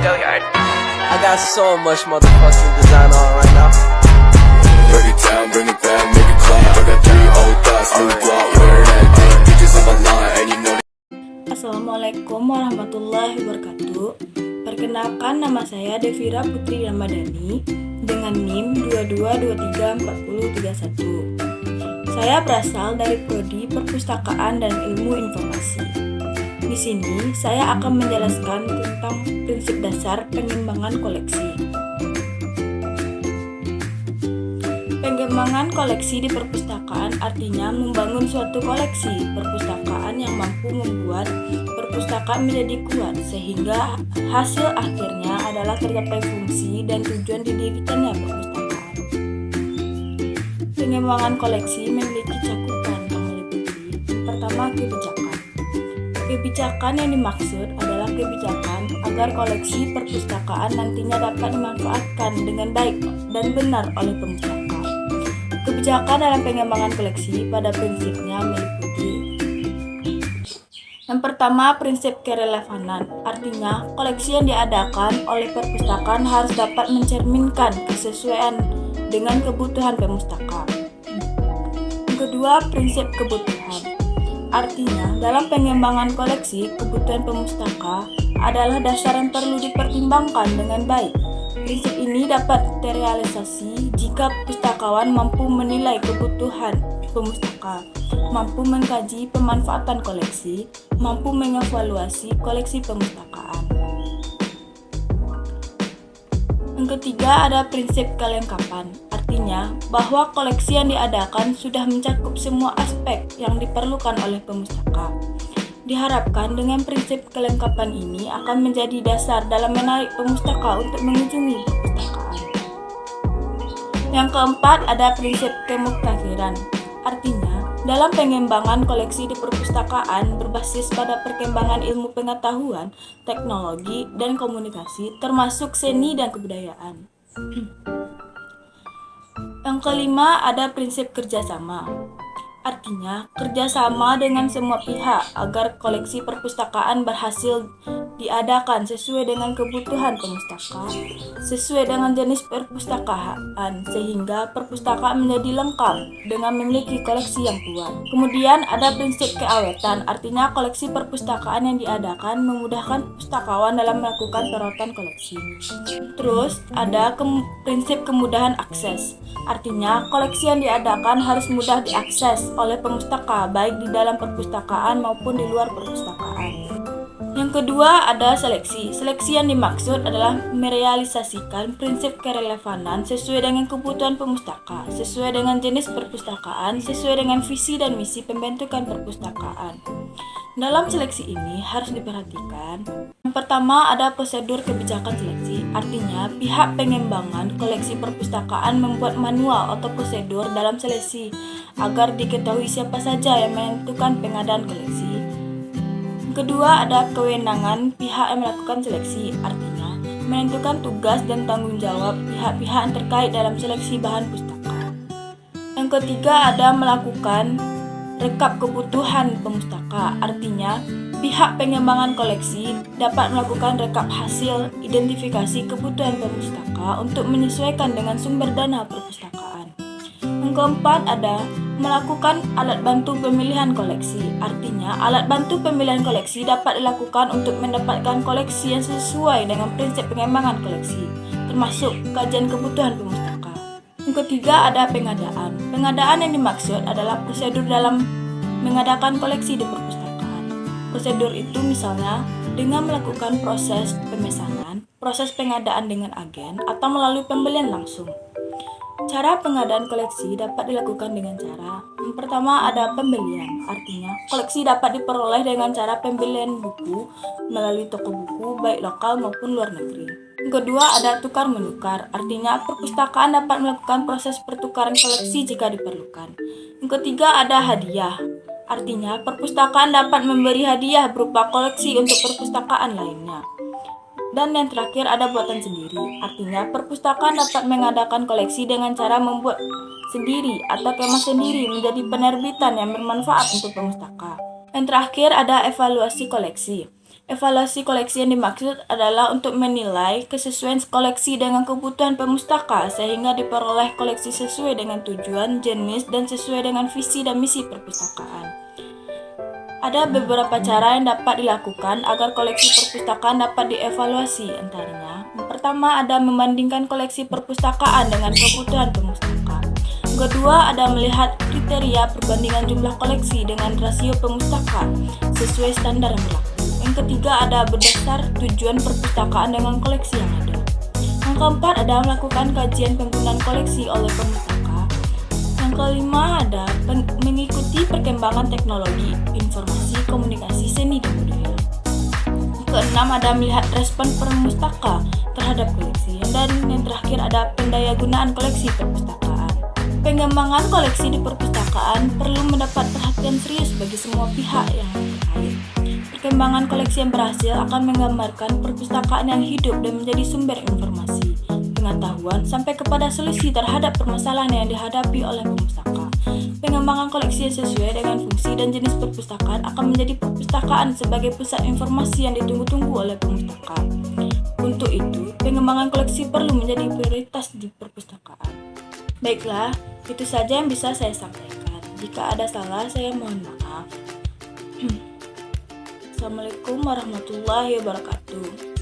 I got so much motherfucking design on right now. Break it down, bring it back, make it clap. I got 3 old thoughts, new block, where that day. Bitches on my line, and you know. Assalamualaikum warahmatullahi wabarakatuh. Perkenalkan, nama saya Devira Putri Ramadhani dengan NIM 22234031. Saya berasal dari Prodi Perpustakaan dan Ilmu Informasi. Di sini saya akan menjelaskan tentang prinsip dasar pengembangan koleksi. Pengembangan koleksi di perpustakaan artinya membangun suatu koleksi perpustakaan yang mampu membuat perpustakaan menjadi kuat sehingga hasil akhirnya adalah tercapai fungsi dan tujuan didirikannya perpustakaan. Pengembangan koleksi memiliki cakupan yang meliputi pertama, kebijakan. Kebijakan yang dimaksud adalah kebijakan agar koleksi perpustakaan nantinya dapat dimanfaatkan dengan baik dan benar oleh pemustaka. Kebijakan dalam pengembangan koleksi pada prinsipnya meliputi: yang pertama, prinsip kerelevanan, artinya koleksi yang diadakan oleh perpustakaan harus dapat mencerminkan kesesuaian dengan kebutuhan pemustaka. Yang kedua, prinsip kebutuhan, artinya dalam pengembangan koleksi kebutuhan pemustaka adalah dasar yang perlu dipertimbangkan dengan baik. Prinsip ini dapat terrealisasi jika pustakawan mampu menilai kebutuhan pemustaka, mampu mengkaji pemanfaatan koleksi, mampu mengevaluasi koleksi pemustakaan. Yang ketiga, ada prinsip kelengkapan, artinya bahwa koleksi yang diadakan sudah mencakup semua aspek yang diperlukan oleh pemustaka. Diharapkan dengan prinsip kelengkapan ini akan menjadi dasar dalam menarik pemustaka untuk mengunjungi perpustakaan. Yang keempat, ada prinsip kemuktafiran, artinya dalam pengembangan koleksi di perpustakaan berbasis pada perkembangan ilmu pengetahuan, teknologi, dan komunikasi termasuk seni dan kebudayaan. Yang kelima, ada prinsip kerjasama. Artinya, kerjasama dengan semua pihak agar koleksi perpustakaan berhasil diadakan sesuai dengan kebutuhan pemustaka, sesuai dengan jenis perpustakaan, sehingga perpustakaan menjadi lengkap dengan memiliki koleksi yang kuat. Kemudian ada prinsip keawetan, artinya koleksi perpustakaan yang diadakan memudahkan pustakawan dalam melakukan perawatan koleksi. Terus ada prinsip kemudahan akses, artinya koleksi yang diadakan harus mudah diakses oleh pemustaka baik di dalam perpustakaan maupun di luar perpustakaan. Yang kedua, ada seleksi. Seleksi yang dimaksud adalah merealisasikan prinsip kerelevanan sesuai dengan kebutuhan pemustaka, sesuai dengan jenis perpustakaan, sesuai dengan visi dan misi pembentukan perpustakaan. Dalam seleksi ini harus diperhatikan: yang pertama, ada prosedur kebijakan seleksi, artinya pihak pengembangan koleksi perpustakaan membuat manual atau prosedur dalam seleksi agar diketahui siapa saja yang menentukan pengadaan koleksi. Kedua, ada kewenangan pihak yang melakukan seleksi, artinya menentukan tugas dan tanggung jawab pihak-pihak yang terkait dalam seleksi bahan pustaka. Yang ketiga, ada melakukan rekap kebutuhan pemustaka, artinya pihak pengembangan koleksi dapat melakukan rekap hasil identifikasi kebutuhan pemustaka untuk menyesuaikan dengan sumber dana perpustakaan. Yang keempat, ada melakukan alat bantu pemilihan koleksi, artinya alat bantu pemilihan koleksi dapat dilakukan untuk mendapatkan koleksi yang sesuai dengan prinsip pengembangan koleksi, termasuk kajian kebutuhan pemustaka. Yang ketiga, ada pengadaan. Pengadaan yang dimaksud adalah prosedur dalam mengadakan koleksi di perpustakaan. Prosedur itu misalnya dengan melakukan proses pemesanan, proses pengadaan dengan agen, atau melalui pembelian langsung. Cara pengadaan koleksi dapat dilakukan dengan cara: yang pertama, ada pembelian, artinya koleksi dapat diperoleh dengan cara pembelian buku melalui toko buku baik lokal maupun luar negeri. Yang kedua, ada tukar-menukar, artinya perpustakaan dapat melakukan proses pertukaran koleksi jika diperlukan. Yang ketiga, ada hadiah, artinya perpustakaan dapat memberi hadiah berupa koleksi untuk perpustakaan lainnya. Dan yang terakhir, ada buatan sendiri, artinya perpustakaan dapat mengadakan koleksi dengan cara membuat sendiri atau kemas sendiri menjadi penerbitan yang bermanfaat untuk pemustaka. Yang terakhir, ada evaluasi koleksi. Evaluasi koleksi yang dimaksud adalah untuk menilai kesesuaian koleksi dengan kebutuhan pemustaka sehingga diperoleh koleksi sesuai dengan tujuan, jenis, dan sesuai dengan visi dan misi perpustakaan. Ada beberapa cara yang dapat dilakukan agar koleksi perpustakaan dapat dievaluasi. Antaranya, yang pertama ada membandingkan koleksi perpustakaan dengan kebutuhan pemustaka. Yang kedua ada melihat kriteria perbandingan jumlah koleksi dengan rasio pemustaka sesuai standar yang berlaku. Yang ketiga ada berdasar tujuan perpustakaan dengan koleksi yang ada. Yang keempat ada melakukan kajian penggunaan koleksi oleh pemustaka. Yang kelima ada mengikuti perkembangan teknologi, informasi, komunikasi, seni, dan budaya. Yang keenam ada melihat respon pemustaka terhadap koleksi. Dan yang terakhir ada pendayagunaan koleksi perpustakaan. Pengembangan koleksi di perpustakaan perlu mendapat perhatian serius bagi semua pihak yang terkait. Perkembangan koleksi yang berhasil akan menggambarkan perpustakaan yang hidup dan menjadi sumber informasi, pengetahuan, sampai kepada solusi terhadap permasalahan yang dihadapi oleh pemustaka. Pengembangan koleksi yang sesuai dengan fungsi dan jenis perpustakaan akan menjadi perpustakaan sebagai pusat informasi yang ditunggu-tunggu oleh pemustaka. Untuk itu, pengembangan koleksi perlu menjadi prioritas di perpustakaan. Baiklah, itu saja yang bisa saya sampaikan. Jika ada salah, saya mohon maaf. Assalamualaikum warahmatullahi wabarakatuh.